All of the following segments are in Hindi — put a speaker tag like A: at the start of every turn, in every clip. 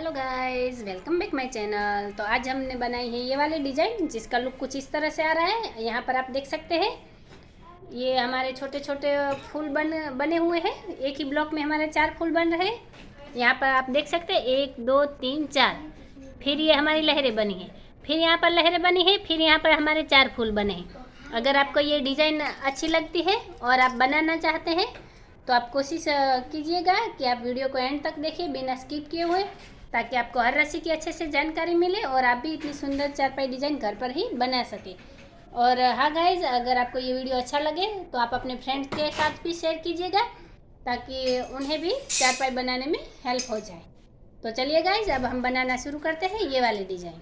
A: Hello guys, welcome back my channel. तो आज हमने बनाई है ये वाली डिज़ाइन जिसका लुक कुछ इस तरह से आ रहा है। यहाँ पर आप देख सकते हैं ये हमारे छोटे छोटे फूल बने हुए हैं। एक ही ब्लॉक में हमारे 4 फूल बन रहे हैं। यहाँ पर आप देख सकते हैं 1 2 3 4। फिर ये हमारी लहरें बनी हैं, फिर यहाँ पर लहरें बनी हैं, फिर यहाँ पर हमारे 4 फूल बने हैं। अगर आपको ये डिज़ाइन अच्छी लगती है और आप बनाना चाहते हैं तो आप कोशिश कीजिएगा कि आप वीडियो को एंड तक देखिए बिना स्किप किए हुए, ताकि आपको हर रस्सी की अच्छे से जानकारी मिले और आप भी इतनी सुंदर चारपाई डिज़ाइन घर पर ही बना सके। और हाँ गाइज, अगर आपको ये वीडियो अच्छा लगे तो आप अपने फ्रेंड्स के साथ भी शेयर कीजिएगा ताकि उन्हें भी चारपाई बनाने में हेल्प हो जाए। तो चलिए गाइज, अब हम बनाना शुरू करते हैं ये वाली डिज़ाइन।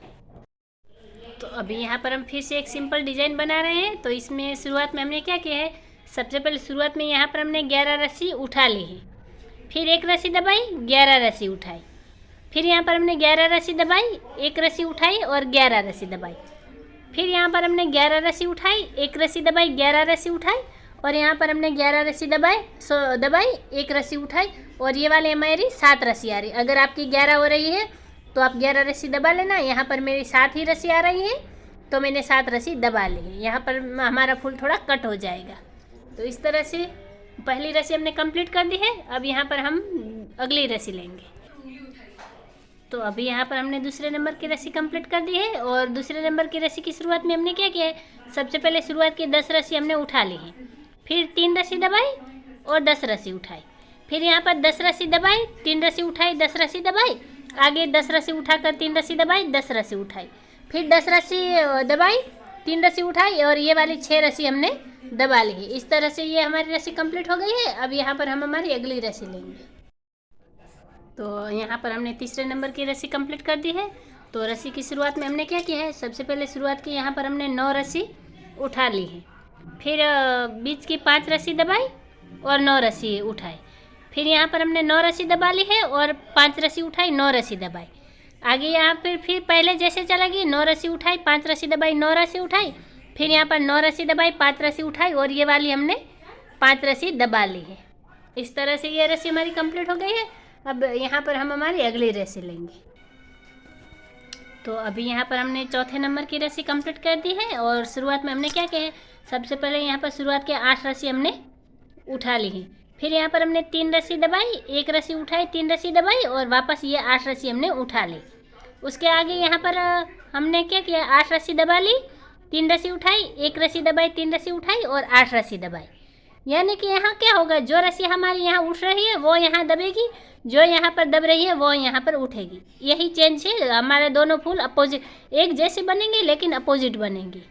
A: तो अभी यहाँ पर हम फिर से एक सिंपल डिज़ाइन बना रहे हैं। तो इसमें शुरुआत में हमने क्या किया है, सबसे पहले शुरुआत में यहाँ पर हमने 11 रस्सी उठा ली है, फिर एक रस्सी दबाई, 11 रस्सी उठाई, फिर यहाँ पर हमने 11 रस्सी दबाई, एक रस्सी उठाई और 11 रस्सी दबाई, फिर यहाँ पर हमने 11 रस्सी उठाई, एक रस्सी दबाई, 11 रस्सी उठाई और यहाँ पर हमने 11 रस्सी दबाई, एक रस्सी उठाई और ये वाली हमारी 7 रस्सी आ रही। अगर आपकी 11 हो रही है तो आप 11 रस्सी दबा लेना। यहाँ पर मेरी 7 ही रस्सी आ रही है तो मैंने 7 रस्सी दबा ली है। यहाँ पर हमारा फूल थोड़ा कट हो जाएगा। तो इस तरह से पहली रस्सी हमने कंप्लीट कर दी है। अब यहाँ पर हम अगली रस्सी लेंगे। तो अभी यहाँ पर हमने दूसरे नंबर की रस्सी कंप्लीट कर दी है और दूसरे नंबर की रस्सी की शुरुआत में हमने क्या किया है, सबसे पहले शुरुआत की 10 रस्सी हमने उठा ली है, फिर 3 रस्सी दबाई और 10 रस्सी उठाई, फिर यहाँ पर 10 रस्सी दबाई, 3 रस्सी उठाई, 10 रस्सी दबाई, आगे 10 रस्सी उठाकर 3 रस्सी दबाई, 10 रस्सी उठाई, फिर 10 रस्सी दबाई, 3 रस्सी उठाई और ये वाली 6 रस्सी हमने दबा ली है। इस तरह से ये हमारी रस्सी कंप्लीट हो गई है। अब यहाँ पर हम हमारी अगली रस्सी लेंगे। तो यहाँ पर हमने तीसरे नंबर की रस्सी कंप्लीट कर दी है। तो रस्सी की शुरुआत में हमने क्या किया है, सबसे पहले शुरुआत की यहाँ पर हमने 9 रस्सी उठा ली है, फिर बीच की 5 रस्सी दबाई और 9 रस्सी उठाई, फिर यहाँ पर हमने 9 रस्सी दबा ली है और 5 रस्सी उठाई, 9 रस्सी दबाई, आगे यहाँ पर फिर पहले जैसे चला गई, 9 रस्सी उठाई, 5 रस्सी दबाई, 9 रस्सी उठाई, फिर यहाँ पर 9 रस्सी दबाई, 5 रस्सी उठाई और ये वाली हमने 5 रस्सी दबा ली है। इस तरह से ये रस्सी हमारी कंप्लीट हो गई है। अब यहाँ पर हम हमारी अगली रस्सी लेंगे। तो अभी यहाँ पर हमने चौथे नंबर की रस्सी कंप्लीट कर दी है और शुरुआत में हमने क्या किया है, सबसे पहले यहाँ पर शुरुआत के 8 रस्सी हमने उठा ली है, फिर यहाँ पर हमने 3 रस्सी दबाई, एक रस्सी उठाई, 3 रस्सी दबाई और वापस ये 8 रस्सी हमने उठा ली। उसके आगे यहाँ पर हमने क्या किया, 8 रस्सी दबा ली, 3 रस्सी उठाई, एक रस्सी दबाई, 3 रस्सी उठाई और 8 रस्सी दबाई। यानी कि यहाँ क्या होगा, जो रस्सी हमारी यहाँ उठ रही है वो यहाँ दबेगी, जो यहाँ पर दब रही है वो यहाँ पर उठेगी। यही चेंज है, हमारे दोनों फूल अपोजिट एक जैसे बनेंगे लेकिन अपोजिट बनेंगे।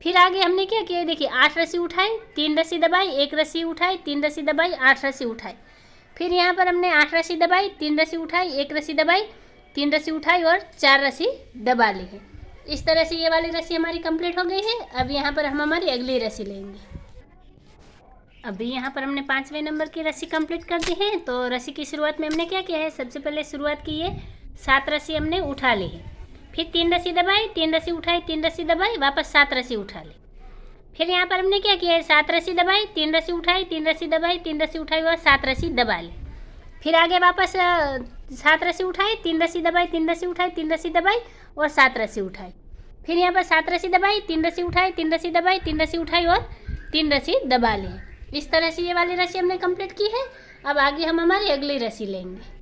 A: फिर आगे हमने क्या किया, देखिए 8 रस्सी उठाई, 3 रस्सी दबाई, एक रस्सी उठाई, 3 रस्सी दबाई, 8 रस्सी उठाई, फिर यहाँ पर हमने 8 रस्सी दबाई, 3 रस्सी उठाई, एक रस्सी दबाई, 3 रस्सी उठाई और 4 रस्सी दबा ली है। इस तरह से ये वाली रस्सी हमारी कंप्लीट हो गई है। अब यहाँ पर हम हमारी अगली रस्सी लेंगे। अभी यहाँ पर हमने 5वें नंबर की रस्सी कंप्लीट कर दी है। तो रस्सी की शुरुआत में हमने क्या किया है, सबसे पहले शुरुआत की ये 7 रस्सी हमने उठा ली है, फिर 3 रस्सी दबाई, 3 रस्सी उठाई, 3 रस्सी दबाई, वापस 7 रस्सी उठा ली, फिर यहाँ पर हमने क्या किया है, 7 रस्सी दबाई, 3 रस्सी उठाई, 3 रस्सी दबाई, 3 रस्सी उठाई और 7 रस्सी दबा ली, फिर आगे वापस 7 रस्सी उठाई, 3 रस्सी दबाई, 3 रस्सी उठाई, 3 रस्सी दबाई और 7 रस्सी उठाई, फिर यहाँ पर 7 रस्सी दबाई, 3 रस्सी उठाई, 3 रस्सी दबाई, 3 रस्सी उठाई और 3 रस्सी दबा ली। इस तरह से ये वाली रस्सी हमने कंप्लीट की है। अब आगे हम हमारी अगली रस्सी लेंगे।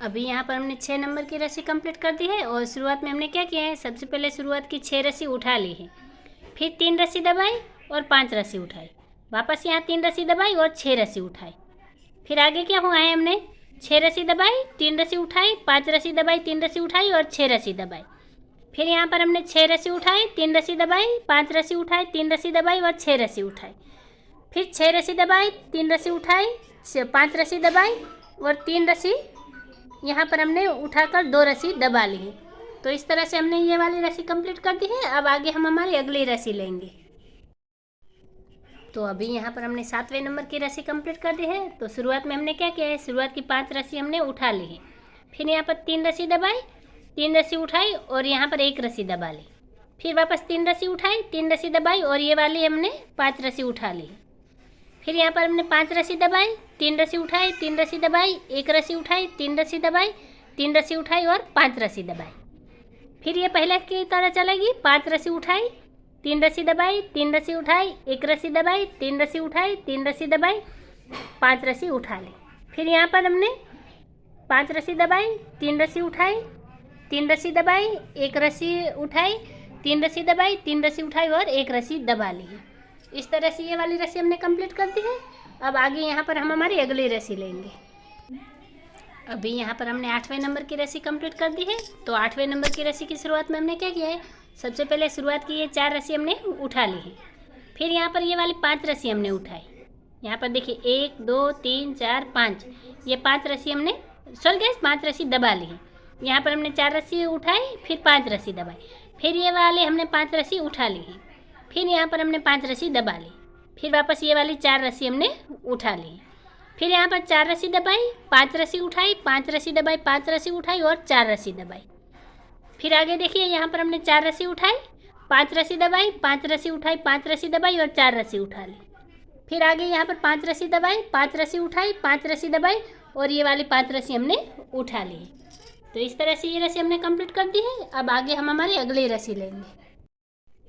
A: अभी यहाँ पर हमने 6 नंबर की रस्सी कंप्लीट कर दी है और शुरुआत में हमने क्या किया है, सबसे पहले शुरुआत की 6 रस्सी उठा ली है, फिर 3 रस्सी दबाई और 5 रस्सी उठाई, वापस यहाँ 3 रस्सी दबाई और 6 रस्सी उठाई, फिर आगे क्या हुआ है, हमने 6 रस्सी दबाई, 3 रस्सी उठाई, 5 रस्सी दबाई, 3 रस्सी उठाई और 6 रस्सी दबाई, फिर यहाँ पर हमने 6 रस्सी उठाई, 3 रस्सी दबाई, 5 रस्सी उठाई, 3 रस्सी दबाई और 6 रस्सी उठाई, फिर 6 रस्सी दबाई, 3 रस्सी उठाई, 5 रस्सी दबाई और 3 रस्सी यहाँ पर हमने उठाकर 2 रस्सी दबा ली है। तो इस तरह से हमने ये वाली रस्सी कंप्लीट कर दी है। अब आगे हम हमारी अगली रस्सी लेंगे। तो अभी यहाँ पर हमने 7वें नंबर की रस्सी कंप्लीट कर दी है। तो शुरुआत में हमने क्या किया है, शुरुआत की 5 रस्सी हमने उठा ली है, फिर यहाँ पर 3 रस्सी दबाई, 3 रस्सी उठाई और यहाँ पर 1 रस्सी दबा ली, फिर वापस 3 रस्सी उठाई, 3 रस्सी दबाई और ये वाली हमने 5 रस्सी उठा ली, फिर यहाँ पर हमने 5 रस्सी दबाई, तीन रस्सी उठाई, तीन रस्सी दबाई, एक रस्सी उठाई, तीन रस्सी दबाई, तीन रस्सी उठाई और 5 रस्सी दबाई। फिर ये पहले की तरह चलेगी, 5 रस्सी उठाई, तीन रस्सी दबाई, तीन रस्सी उठाई, एक रस्सी दबाई, तीन रस्सी उठाई, तीन रस्सी दबाई, 5 रस्सी उठा ली। फिर यहाँ पर हमने 5 रस्सी दबाई, तीन रस्सी उठाई, तीन रस्सी दबाई, एक रस्सी उठाई, तीन रस्सी दबाई, तीन रस्सी उठाई और एक रस्सी दबा ली है। इस तरह से ये वाली रस्सी हमने कंप्लीट कर दी है। अब आगे यहाँ पर हम हमारी अगली रस्सी लेंगे। अभी यहाँ पर हमने 8वें नंबर की रस्सी कंप्लीट कर दी है। तो 8वें नंबर की रस्सी की शुरुआत में हमने क्या किया है, सबसे पहले शुरुआत की ये 4 रस्सी हमने उठा ली है। फिर यहाँ पर ये वाली 5 रस्सी हमने उठाई। यहाँ पर देखिए 1 2 3 4 5, ये 5 रस्सी हमने सॉरी गाइस 5 रस्सी दबा ली है। यहाँ पर हमने 4 रस्सी उठाई, फिर 5 रस्सी दबाई, फिर ये वाले हमने 5 रस्सी उठा ली है, फिर यहाँ पर हमने 5 रस्सी दबा ली, फिर वापस ये वाली 4 रस्सी हमने उठा ली, फिर यहाँ पर 4 रस्सी दबाई, 5 रस्सी उठाई, 5 रस्सी दबाई, 5 रस्सी उठाई और 4 रस्सी दबाई। फिर आगे देखिए यहाँ पर हमने 4 रस्सी उठाई, 5 रस्सी दबाई, 5 रस्सी उठाई, 5 रस्सी दबाई और 4 रस्सी उठा ली। फिर आगे यहाँ पर 5 रस्सी दबाई, 5 रस्सी उठाई, 5 रस्सी दबाई और ये वाली 5 रस्सी हमने उठा ली। तो इस तरह से ये रस्सी हमने कंप्लीट कर दी है। अब आगे हम हमारी अगली रस्सी लेंगे।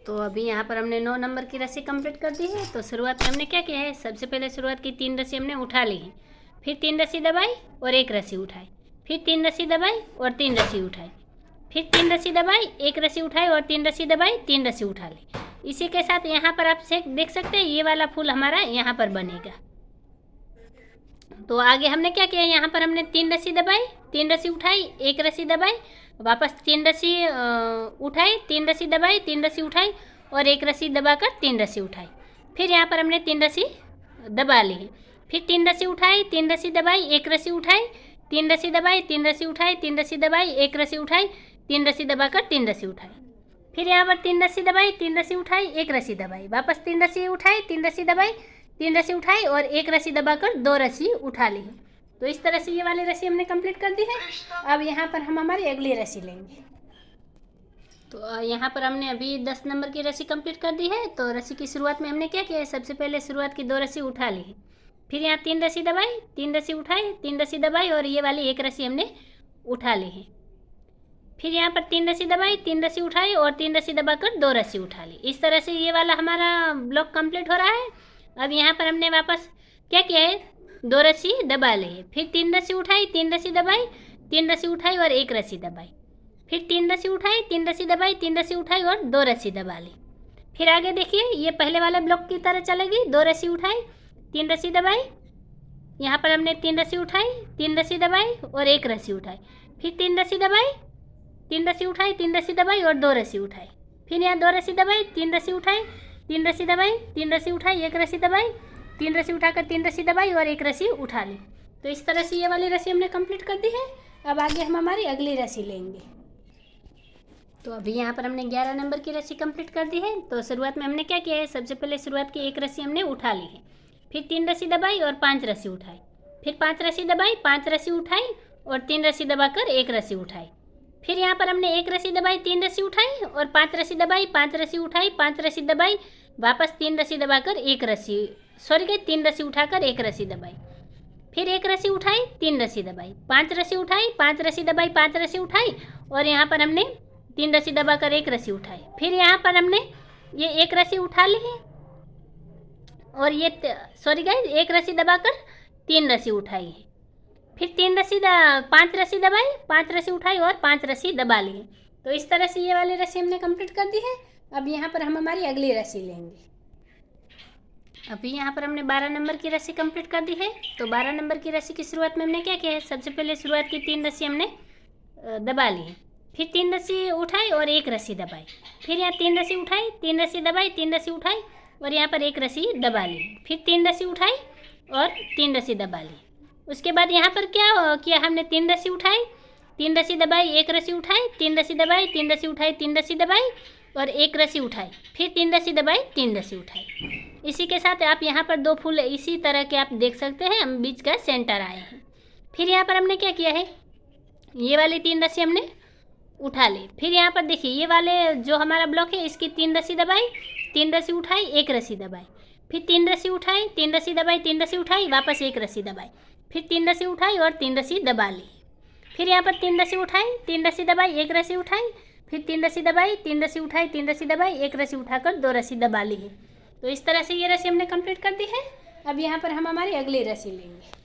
A: तो अभी यहाँ पर हमने 9 नंबर की रस्सी कंप्लीट कर दी है। तो शुरुआत में हमने क्या किया है, सबसे पहले शुरुआत की 3 रस्सी हमने उठा ली है, फिर 3 रस्सी दबाई और एक रस्सी उठाई, फिर 3 रस्सी दबाई और 3 रस्सी उठाई, फिर 3 रस्सी दबाई, एक रस्सी उठाई और 3 रस्सी दबाई, 3 रस्सी उठा ली। इसी के साथ यहाँ पर आप देख सकते हैं ये वाला फूल हमारा यहाँ पर बनेगा। तो आगे हमने क्या किया, यहाँ पर हमने 3 रस्सी दबाई, 3 रस्सी उठाई, एक रस्सी दबाई, वापस 3 रस्सी उठाई, 3 रस्सी दबाई, 3 रस्सी उठाई और एक रस्सी दबाकर 3 रस्सी उठाई। फिर यहाँ पर हमने 3 रस्सी दबा ली, फिर 3 रस्सी उठाई, 3 रस्सी दबाई, एक रस्सी उठाई, 3 रस्सी दबाई, 3 रस्सी उठाई, 3 रस्सी दबाई, एक रस्सी उठाई, 3 रस्सी दबाकर 3 रस्सी उठाई। फिर यहाँ पर 3 रस्सी दबाई, 3 रस्सी उठाई, एक रस्सी दबाई, वापस 3 रस्सी उठाई, 3 रस्सी दबाई, 3 रस्सी उठाई और एक रस्सी दबाकर 2 रस्सी उठा ली। तो इस तरह से ये वाली रस्सी हमने कंप्लीट कर दी है। अब यहाँ पर हम हमारी अगली रस्सी लेंगे। तो यहाँ पर हमने अभी 10 नंबर की रस्सी कंप्लीट कर दी है। तो रस्सी की शुरुआत में हमने क्या किया है, सबसे पहले शुरुआत की 2 रस्सी उठा ली है, फिर यहाँ 3 रस्सी दबाई, 3 रस्सी उठाई, 3 रस्सी दबाई और ये वाली एक रस्सी हमने उठा ली है। फिर यहाँ पर 3 रस्सी दबाई, 3 रस्सी उठाई और 3 रस्सी दबाकर 2 रस्सी उठा ली। इस तरह से ये वाला हमारा ब्लॉक कंप्लीट हो रहा है। अब यहाँ पर हमने वापस क्या किया है, 2 रस्सी दबा ली है, फिर 3 रस्सी उठाई, 3 रस्सी दबाई, 3 रस्सी उठाई और एक रस्सी दबाई, फिर 3 रस्सी उठाई, 3 रस्सी दबाई, 3 रस्सी उठाई और 2 रस्सी दबा ली। फिर आगे देखिए ये पहले वाले ब्लॉक की तरह चलेगी। 2 रस्सी उठाई, 3 रस्सी दबाई, यहाँ पर हमने 3 रस्सी उठाई, 3 रस्सी दबाई और एक रस्सी उठाई, फिर 3 रस्सी दबाई, 3 रस्सी उठाई, 3 रस्सी दबाई और 2 रस्सी उठाई, फिर यहाँ 2 रस्सी दबाई, 3 रस्सी उठाई, 3 रस्सी दबाई, 3 रस्सी उठाई, एक रस्सी दबाई, 3 रस्सी उठाकर 3 रस्सी दबाई और एक रस्सी उठा ली। तो इस तरह से ये वाली रस्सी हमने कंप्लीट कर दी है। अब आगे हम हमारी अगली रस्सी लेंगे। तो अभी यहाँ पर हमने 11 नंबर की रस्सी कंप्लीट कर दी है। तो शुरुआत में हमने क्या किया है, सबसे पहले शुरुआत की एक रस्सी हमने उठा ली है, फिर 3 रस्सी दबाई और 5 रस्सी उठाई, फिर 5 रस्सी दबाई, 5 रस्सी उठाई और 3 रस्सी दबाकर एक रस्सी उठाई। फिर यहाँ पर हमने एक रस्सी दबाई, 3 रस्सी उठाई और 5 रस्सी दबाई, 5 रस्सी उठाई, 5 रस्सी दबाई, वापस 3 रस्सी दबाकर एक रस्सी 3 रस्सी उठाकर एक रस्सी दबाई, फिर एक रस्सी उठाई, 3 रस्सी दबाई, 5 रस्सी उठाई, 5 रस्सी दबाई, 5 रस्सी उठाई और यहाँ पर हमने 3 रस्सी दबाकर एक रस्सी उठाई। फिर यहाँ पर हमने ये एक रस्सी उठा ली है और ये एक रस्सी दबाकर 3 रस्सी उठाई है, फिर 5 रस्सी दबाई, 5 रस्सी उठाई और 5 रस्सी दबा ली है। तो इस तरह से ये वाली रस्सी हमने कंप्लीट कर दी है। अब यहाँ पर हम हमारी अगली रस्सी लेंगे। अभी यहाँ पर हमने 12 नंबर की रस्सी कंप्लीट कर दी है। तो 12 नंबर की रस्सी की शुरुआत में हमने क्या किया है, सबसे पहले शुरुआत की 3 रस्सी हमने दबा ली है, फिर 3 रस्सी उठाई और एक रस्सी दबाई, फिर यहाँ 3 रस्सी उठाई, 3 रस्सी दबाई, 3 रस्सी उठाई और यहाँ पर एक रस्सी दबा ली, फिर 3 रस्सी उठाई और 3 रस्सी दबा ली। उसके बाद यहाँ पर क्या किया, हमने 3 रस्सी उठाई, 3 रस्सी दबाई, एक रस्सी उठाई, 3 रस्सी दबाई, 3 रस्सी उठाई, 3 रस्सी दबाई और एक रस्सी उठाई, फिर 3 रस्सी दबाई, 3 रस्सी उठाई। इसी के साथ आप यहाँ पर 2 फूल इसी तरह के आप देख सकते हैं, हम बीच का सेंटर आए हैं। फिर यहाँ पर हमने क्या किया है, ये वाली 3 रस्सी हमने उठा ली, फिर यहाँ पर देखिए ये वाले जो हमारा ब्लॉक है इसकी 3 रस्सी दबाई, 3 रस्सी उठाई, एक रस्सी दबाई, फिर 3 रस्सी उठाई, 3 रस्सी दबाई, 3 रस्सी उठाई, वापस 1 रस्सी दबाई, फिर 3 रस्सी उठाई और 3 रस्सी दबा ली। फिर यहाँ पर 3 रस्सी उठाई, 3 रस्सी दबाई, 1 रस्सी उठाई, फिर 3 रस्सी दबाई, 3 रस्सी उठाई, 3 रस्सी दबाई, 1 रस्सी उठाकर 2 रस्सी दबा ली है। तो इस तरह से ये रस्सी हमने कंप्लीट कर दी है। अब यहाँ पर हम हमारी अगली रस्सी लेंगे।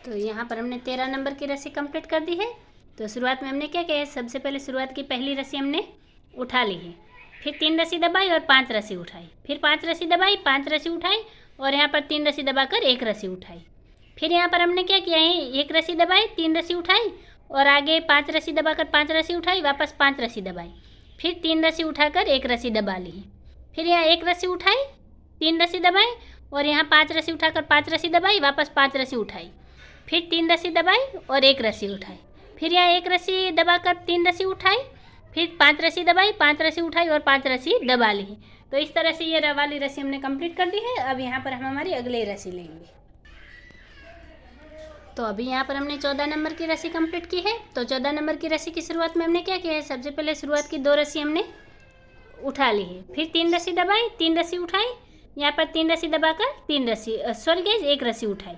A: तो यहाँ पर हमने 13 नंबर की रस्सी कंप्लीट कर दी है। तो शुरुआत में हमने क्या किया है, सबसे पहले शुरुआत की पहली रस्सी हमने उठा ली है, फिर 3 रस्सी दबाई और 5 रस्सी उठाई, फिर 5 रस्सी दबाई, 5 रस्सी उठाई और यहाँ पर 3 रस्सी दबाकर 1 रस्सी उठाई। फिर यहाँ पर हमने क्या किया है, 1 रस्सी दबाई, 3 रस्सी उठाई और आगे 5 रस्सी दबाकर 5 रस्सी उठाई, वापस 5 रस्सी दबाई, फिर 3 रस्सी उठाकर 1 रस्सी दबा ली है। फिर यहाँ 1 रस्सी उठाई, 3 रस्सी दबाई और यहाँ 5 रस्सी उठाकर 5 रस्सी दबाई, वापस 5 रस्सी उठाई, फिर 3 रस्सी दबाई और 1 रस्सी उठाई, फिर यहाँ 1 रस्सी दबाकर 3 रस्सी उठाई, फिर 5 रस्सी दबाई, 5 रस्सी उठाई और 5 रस्सी दबा ली है। तो इस तरह से ये वाली रस्सी हमने कंप्लीट कर दी है। अब यहाँ पर हम हमारी अगली रस्सी लेंगे। तो अभी यहाँ पर हमने 14 नंबर की रस्सी कंप्लीट की है। तो 14 नंबर की रस्सी की शुरुआत में हमने क्या किया है, सबसे पहले शुरुआत की 2 रस्सी हमने उठा ली है, फिर 3 रस्सी दबाई, 3 रस्सी उठाई, यहाँ पर 3 रस्सी दबाकर 3 रस्सी सॉरी गाइस 1 रस्सी उठाई,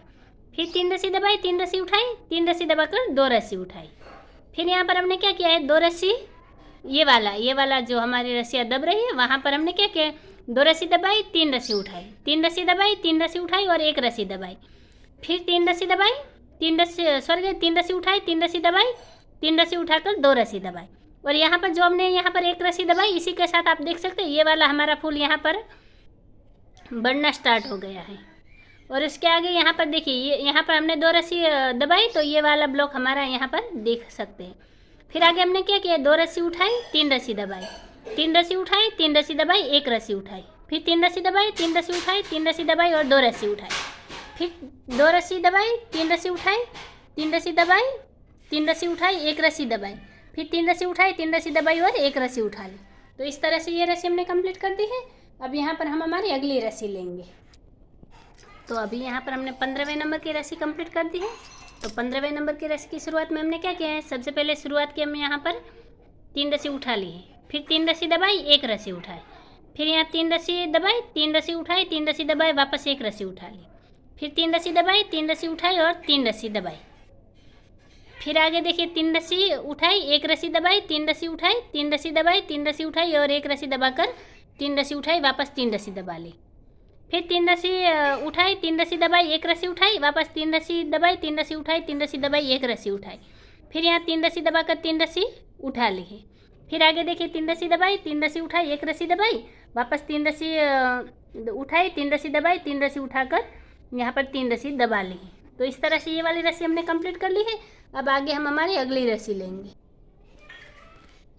A: फिर 3 रस्सी दबाई, 3 रस्सी उठाई, 3 रस्सी दबाकर 2 रस्सी उठाई। फिर यहाँ पर हमने क्या किया है, 2 रस्सी ये वाला जो हमारी रस्सियाँ दब रही है वहाँ पर हमने क्या किया, 2 रस्सी दबाई, 3 रस्सी उठाई, 3 रस्सी दबाई, 3 रस्सी उठाई और 1 रस्सी दबाई, फिर 3 रस्सी दबाई, 3 रस्सी उठाई, 3 रस्सी दबाई, 3 रस्सी उठाकर 2 रस्सी दबाई और यहाँ पर जो हमने यहाँ पर 1 रस्सी दबाई, इसी के साथ आप देख सकते हैं ये वाला हमारा फूल यहाँ पर बढ़ना स्टार्ट हो गया है। और उसके आगे यहाँ पर देखिए ये यहाँ पर हमने 2 रस्सी दबाई, तो ये वाला ब्लॉक हमारा यहाँ पर देख सकते हैं। फिर आगे हमने क्या किया, 2 रस्सी उठाई, 3 रस्सी दबाई, 3 रस्सी उठाई, 3 रस्सी दबाई, 1 रस्सी उठाई, फिर 3 रस्सी दबाई, 3 रस्सी उठाई, 3 रस्सी दबाई और 2 रस्सी उठाई, फिर 2 रस्सी दबाई, 3 रस्सी उठाई, 3 रस्सी दबाई, 3 रस्सी उठाई, 1 रस्सी दबाई, फिर 3 रस्सी उठाई, 3 रस्सी दबाई और 1 रस्सी उठा ली। तो इस तरह से ये रस्सी हमने कंप्लीट कर दी है। अब यहाँ पर हम हमारी अगली रस्सी लेंगे। तो अभी यहाँ पर हमने 15वें नंबर की रस्सी कंप्लीट कर दी है। तो 15वें नंबर की रस्सी की शुरुआत में हमने क्या किया है, सबसे पहले शुरुआत की हम यहाँ पर 3 रस्सी उठा ली है, फिर 3 रस्सी दबाई, 1 रस्सी उठाई, फिर यहाँ 3 रस्सी दबाई, 3 रस्सी उठाई, 3 रस्सी दबाई, वापस 1 रस्सी उठा ली, फिर 3 रस्सी दबाई, 3 रस्सी उठाई और 3 रस्सी दबाई, फिर आगे देखिए 3 रस्सी उठाई, 1 रस्सी दबाई, 3 रस्सी उठाई, 3 रस्सी दबाई, 3 रस्सी उठाई और 1 रस्सी दबाकर 3 रस्सी उठाई, वापस 3 रस्सी दबा ली, फिर 3 रस्सी उठाई, 3 रस्सी दबाई, 1 रस्सी उठाई, वापस 3 रस्सी दबाई, 3 रस्सी उठाई, 3 रस्सी दबाई, 1 रस्सी उठाई, फिर यहाँ 3 रस्सी दबाकर 3 रस्सी उठा ली है। फिर आगे देखिए 3 रस्सी दबाई, 3 रस्सी उठाई, 1 रस्सी दबाई, वापस 3 रस्सी उठाई, 3 रस्सी दबाई, 3 रस्सी उठाकर यहाँ पर 3 रस्सी दबा ली है। तो इस तरह से ये वाली रस्सी हमने कंप्लीट कर ली है। अब आगे हम हमारी अगली रस्सी लेंगे।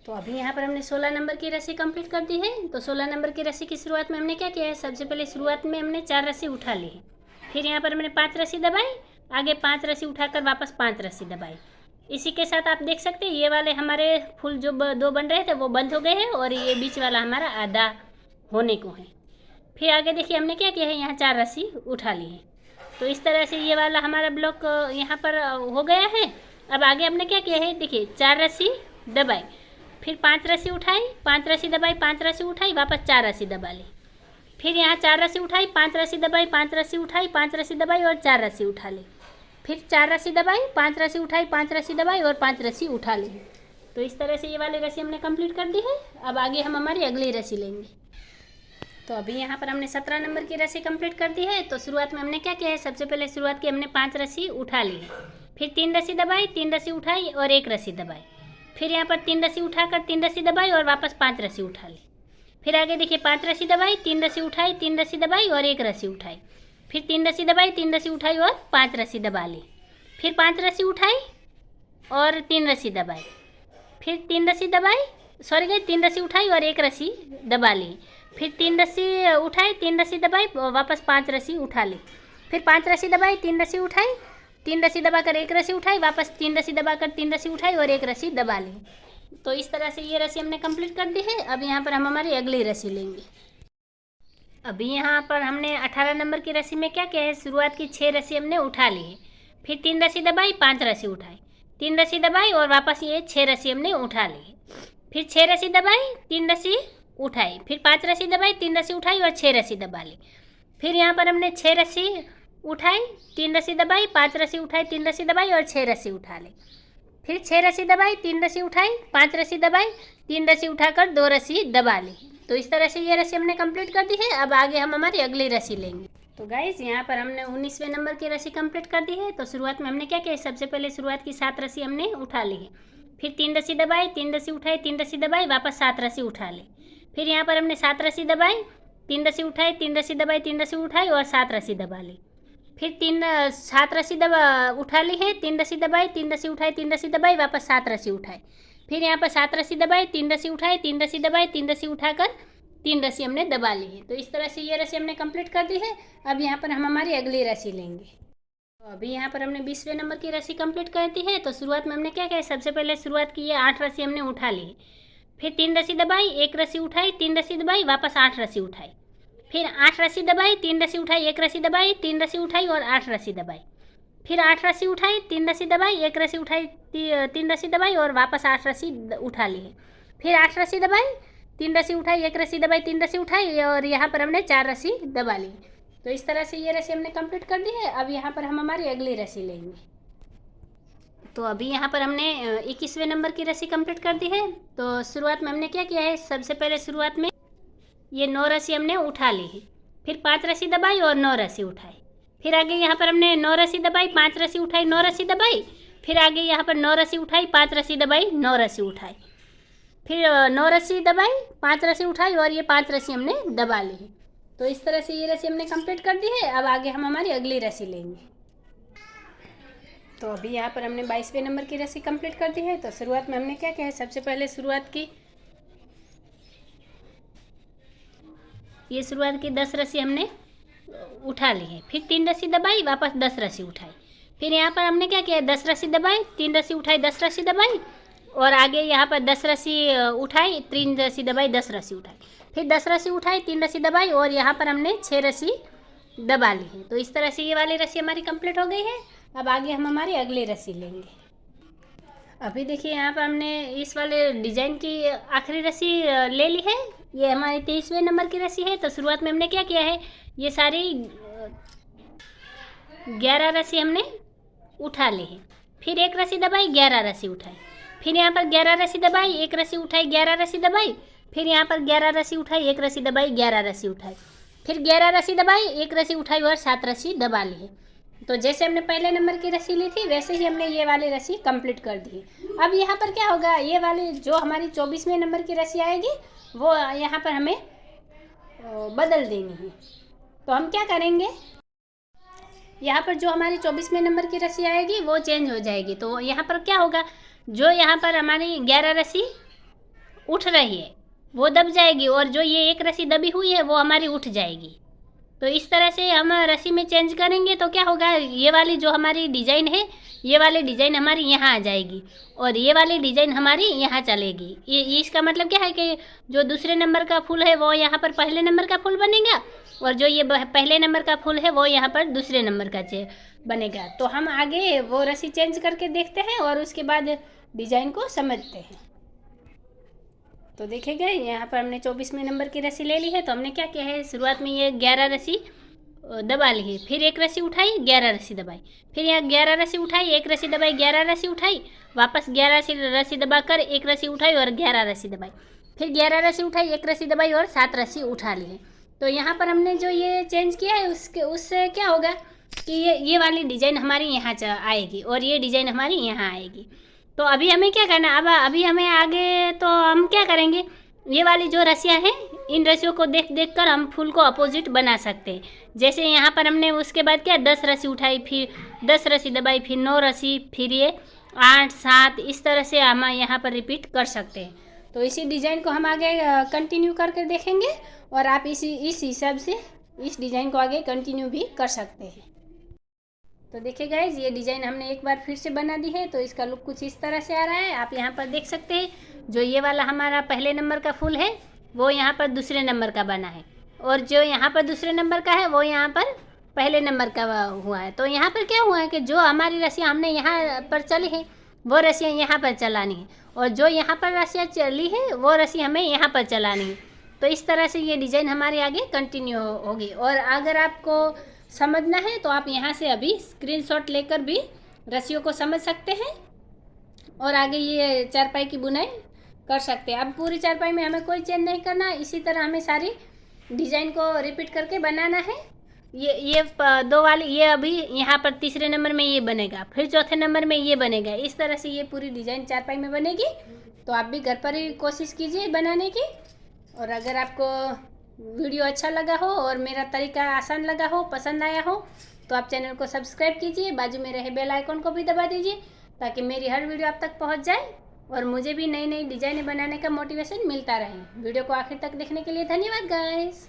A: तो अभी यहाँ पर हमने 16 नंबर की रस्सी कंप्लीट कर दी है। तो 16 नंबर की रस्सी की शुरुआत में हमने क्या किया है, सबसे पहले शुरुआत में हमने 4 रस्सी उठा ली है, फिर यहाँ पर हमने 5 रस्सी दबाई, आगे 5 रस्सी उठाकर वापस 5 रस्सी दबाई। इसी के साथ आप देख सकते हैं ये वाले हमारे फूल जो 2 बन रहे थे वो बंद हो गए हैं और ये बीच वाला हमारा आधा होने को है। फिर आगे देखिए हमने क्या किया है, यहाँ 4 रस्सी उठा ली है। तो इस तरह से ये वाला हमारा ब्लॉक यहाँ पर हो गया है। अब आगे हमने क्या किया है, देखिए 4 रस्सी दबाई, फिर 5 रस्सी उठाई, 5 रस्सी दबाई, 5 रस्सी उठाई, वापस 4 रस्सी दबा ली, फिर यहाँ 4 रस्सी उठाई, 5 रस्सी दबाई, 5 रस्सी उठाई, 5 रस्सी दबाई और 4 रस्सी उठा ली, फिर 4 रस्सी दबाई, 5 रस्सी उठाई, 5 रस्सी दबाई और 5 रस्सी उठा ली। तो इस तरह से ये वाली रस्सी हमने कंप्लीट कर दी है। अब आगे हम हमारी अगली रस्सी लेंगे। तो अभी यहाँ पर हमने 17 नंबर की रस्सी कंप्लीट कर दी है। तो शुरुआत में हमने क्या किया है, सबसे पहले शुरुआत की हमने 5 रस्सी उठा ली है, फिर 3 रस्सी दबाई, 3 रस्सी उठाई और 1 रस्सी दबाई, फिर यहाँ पर 3 रस्सी उठाकर 3 रस्सी दबाई और वापस 5 रस्सी उठा ली। फिर आगे देखिए 5 रस्सी दबाई, 3 रस्सी उठाई, 3 रस्सी दबाई और 1 रस्सी उठाई, फिर 3 रस्सी दबाई, 3 रस्सी उठाई और 5 रस्सी दबा ली, फिर 5 रस्सी उठाई और 3 रस्सी दबाई, फिर 3 रस्सी दबाई 3 रस्सी उठाई और 1 रस्सी दबा ली, फिर 3 रस्सी उठाई, 3 रस्सी दबाई, वापस 5 रस्सी उठा ली, फिर 5 रस्सी दबाई, 3 रस्सी उठाई, 3 रस्सी दबाकर 1 रस्सी उठाई, वापस 3 रस्सी दबाकर 3 रस्सी उठाई और 1 रस्सी दबा ली। तो इस तरह से ये रस्सी हमने कंप्लीट कर दी है। अब यहाँ पर हम हमारी अगली रस्सी लेंगे। अभी यहाँ पर हमने 18 नंबर की रस्सी में क्या किया है, शुरुआत की 6 रस्सी हमने उठा ली है, फिर 3 रस्सी दबाई, 5 रस्सी उठाई, 3 रस्सी दबाई और वापस ये 6 रस्सी हमने उठा ली है, फिर 6 रस्सी दबाई, 3 रस्सी उठाई, फिर 5 रस्सी दबाई, 3 रस्सी उठाई और 6 रस्सी दबा ली। फिर यहाँ पर हमने 6 रस्सी उठाई, 3 रस्सी दबाई, 5 रस्सी उठाई, 3 रस्सी दबाई और 6 रस्सी उठा ली। फिर 6 रस्सी दबाई, 3 रस्सी उठाई, 5 रस्सी दबाई, 3 रस्सी उठाकर 2 रस्सी दबा ली। तो इस तरह से ये रस्सी हमने कंप्लीट कर दी है। अब आगे हम हमारी अगली रस्सी लेंगे। तो गाइस यहाँ पर हमने 19वें नंबर की रस्सी कंप्लीट कर दी है। तो शुरुआत में हमने क्या किया, सबसे पहले शुरुआत की 7 रस्सी हमने उठा ली है। फिर 3 रस्सी दबाई, 3 रस्सी उठाई, 3 रस्सी दबाई, वापस 7 रस्सी उठा ली। फिर यहाँ पर हमने 7 रस्सी दबाई, 3 रस्सी उठाई, 3 रस्सी दबाई, 3 रस्सी उठाई और 7 रस्सी दबा ली। फिर 7 रस्सी उठा ली है, 3 रस्सी दबाई, 3 रस्सी उठाई, 3 रस्सी दबाई, वापस 7 रस्सी उठाई। फिर यहाँ पर 7 रस्सी दबाई, 3 रस्सी उठाई, 3 रस्सी दबाई, 3 रस्सी उठाकर 3 रस्सी हमने दबा ली है। तो इस तरह से ये रस्सी हमने कंप्लीट कर दी है। अब यहाँ पर हम हमारी अगली रस्सी लेंगे। तो अभी यहाँ पर हमने 20वें नंबर की रस्सी कंप्लीट कर दी है। तो शुरुआत में हमने क्या किया, सबसे पहले शुरुआत की ये 8 रस्सी हमने उठा ली है। फिर 3 रस्सी दबाई, 1 रस्सी उठाई, 3 रस्सी दबाई, वापस 8 रस्सी उठाई। फिर 8 रस्सी दबाई, 3 रस्सी उठाई, 1 रस्सी दबाई, 3 रस्सी उठाई और 8 रस्सी दबाई। फिर 8 रस्सी उठाई, 3 रस्सी दबाई, 1 रस्सी उठाई, 3 रस्सी दबाई और वापस 8 रस्सी उठा ली है। फिर 8 रस्सी दबाई, 3 रस्सी उठाई, 1 रस्सी दबाई, 3 रस्सी उठाई और यहाँ पर हमने 4 रस्सी दबा ली। तो इस तरह से ये रस्सी हमने कंप्लीट कर दी है। अब यहाँ पर हम हमारी अगली रस्सी लेंगे। तो अभी यहाँ पर हमने 21वें नंबर की रस्सी कंप्लीट कर दी है। तो शुरुआत में हमने क्या किया है, सबसे पहले शुरुआत में ये 9 रस्सी हमने उठा ली है। फिर 5 रस्सी दबाई और 9 रस्सी उठाई। फिर आगे यहाँ पर हमने 9 रस्सी दबाई, 5 रस्सी उठाई, 9 रस्सी दबाई। फिर आगे यहाँ पर 9 रस्सी उठाई, 5 रस्सी दबाई, 9 रस्सी उठाई। फिर 9 रस्सी दबाई, 5 रस्सी उठाई और ये 5 रस्सी हमने दबा ली है। तो इस तरह से ये रस्सी हमने कंप्लीट कर दी है। अब आगे हम हमारी अगली रस्सी लेंगे। तो अभी यहाँ पर हमने 22वें नंबर की रस्सी कंप्लीट कर दी है। तो शुरुआत में हमने क्या किया है, सबसे पहले शुरुआत की ये शुरुआत की 10 रस्सी हमने उठा ली है। फिर 3 रस्सी दबाई, वापस 10 रस्सी उठाई। फिर यहाँ पर हमने क्या किया, 10 रस्सी दबाई, 3 रस्सी उठाई, 10 रस्सी दबाई और आगे यहाँ पर 10 रस्सी उठाई, 3 रस्सी दबाई, 10 रस्सी उठाई। फिर 10 रस्सी उठाई, 3 रस्सी दबाई और यहाँ पर हमने 6 रस्सी दबा ली है। तो इस तरह से ये वाली रस्सी हमारी कंप्लीट हो गई है। अब आगे हम हमारी अगली रस्सी लेंगे। अभी देखिए यहाँ पर हमने इस वाले डिज़ाइन की आखिरी रस्सी ले ली है। ये हमारी 23वें नंबर की रस्सी है। तो शुरुआत में हमने क्या किया है, ये सारी 11 रस्सी हमने उठा ली है। फिर 1 रस्सी दबाई, 11 रस्सी उठाई। फिर यहाँ पर 11 रस्सी दबाई, 1 रस्सी उठाई, 11 रस्सी दबाई। फिर यहाँ पर 11 रस्सी उठाई, 1 रस्सी दबाई, 11 रस्सी उठाई। फिर 11 रस्सी दबाई, 1 रस्सी उठाई और 7 रस्सी दबा ली है। तो जैसे हमने पहले नंबर की रस्सी ली थी वैसे ही हमने ये वाली रस्सी कंप्लीट कर दी है। अब यहाँ पर क्या होगा, ये वाली जो हमारी 24वें नंबर की रस्सी आएगी वो यहाँ पर हमें बदल देनी है। तो हम क्या करेंगे, यहाँ पर जो हमारी 24वें नंबर की रस्सी आएगी वो चेंज हो जाएगी। तो यहाँ पर क्या होगा, जो यहाँ पर हमारी 11 रस्सी उठ रही है वो दब जाएगी और जो ये 1 रस्सी दबी हुई है वो हमारी उठ जाएगी। तो इस तरह से हम रस्सी में चेंज करेंगे तो क्या होगा, ये वाली जो हमारी डिज़ाइन है ये वाली डिज़ाइन हमारी यहाँ आ जाएगी और ये वाली डिज़ाइन हमारी यहाँ चलेगी। ये इसका मतलब क्या है कि जो दूसरे नंबर का फूल है वो यहाँ पर पहले नंबर का फूल बनेगा और जो ये पहले नंबर का फूल है वो यहाँ पर दूसरे नंबर का बनेगा। तो हम आगे वो रस्सी चेंज करके देखते हैं और उसके बाद डिज़ाइन को समझते हैं। तो देखेंगे यहाँ पर हमने 24वें नंबर की रस्सी ले ली है। तो हमने क्या किया है, शुरुआत में ये 11 रस्सी दबा ली है। फिर 1 रस्सी उठाई, 11 रस्सी दबाई। फिर यहाँ 11 रस्सी उठाई, 1 रस्सी दबाई, 11 रस्सी उठाई, वापस 11 रस्सी दबाकर 1 रस्सी उठाई और 11 रस्सी दबाई। फिर 11 रस्सी उठाई, 1 रस्सी दबाई और 7 रस्सी उठा ली है। तो यहाँ पर हमने जो ये चेंज किया है उससे क्या होगा कि ये वाली डिज़ाइन हमारी यहाँ आएगी और ये डिज़ाइन हमारी यहाँ आएगी। तो अभी हमें क्या करना, अब अभी हमें आगे तो हम क्या करेंगे, ये वाली जो रस्सियाँ हैं इन रस्सियों को देख देख कर हम फूल को अपोजिट बना सकते हैं। जैसे यहाँ पर हमने उसके बाद क्या 10 रस्सी उठाई, फिर 10 रस्सी दबाई, फिर 9 रस्सी, फिर ये 8, 7, इस तरह से हम यहाँ पर रिपीट कर सकते हैं। तो इसी डिज़ाइन को हम आगे कंटिन्यू करके देखेंगे और आप इस हिसाब से इस डिज़ाइन को आगे कंटिन्यू भी कर सकते हैं। तो देखिए गाइज, ये डिज़ाइन हमने एक बार फिर से बना दी है। तो इसका लुक कुछ इस तरह से आ रहा है। आप यहाँ पर देख सकते हैं जो ये वाला हमारा पहले नंबर का फूल है वो यहाँ पर दूसरे नंबर का बना है और जो यहाँ पर दूसरे नंबर का है वो यहाँ पर पहले नंबर का हुआ है। तो यहाँ पर क्या हुआ है कि जो हमारी रस्सियाँ हमने यहाँ पर चली है वो रस्सियाँ यहाँ पर चलानी है और जो यहाँ पर रस्सियाँ चली है वो रस्सी हमें यहाँ पर चलानी है। तो इस तरह से ये डिज़ाइन हमारे आगे कंटिन्यू होगी। और अगर आपको समझना है तो आप यहाँ से अभी स्क्रीनशॉट लेकर भी रस्सियों को समझ सकते हैं और आगे ये चारपाई की बुनाई कर सकते हैं। अब पूरी चारपाई में हमें कोई चेंज नहीं करना, इसी तरह हमें सारी डिज़ाइन को रिपीट करके बनाना है। ये दो वाली, ये अभी यहाँ पर तीसरे नंबर में ये बनेगा, फिर चौथे नंबर में ये बनेगा। इस तरह से ये पूरी डिज़ाइन चारपाई में बनेगी। तो आप भी घर पर ही कोशिश कीजिए बनाने की। और अगर आपको वीडियो अच्छा लगा हो और मेरा तरीका आसान लगा हो, पसंद आया हो, तो आप चैनल को सब्सक्राइब कीजिए, बाजू में रहे बेल आइकन को भी दबा दीजिए ताकि मेरी हर वीडियो आप तक पहुंच जाए और मुझे भी नई नई डिज़ाइनें बनाने का मोटिवेशन मिलता रहे। वीडियो को आखिर तक देखने के लिए धन्यवाद गाइस।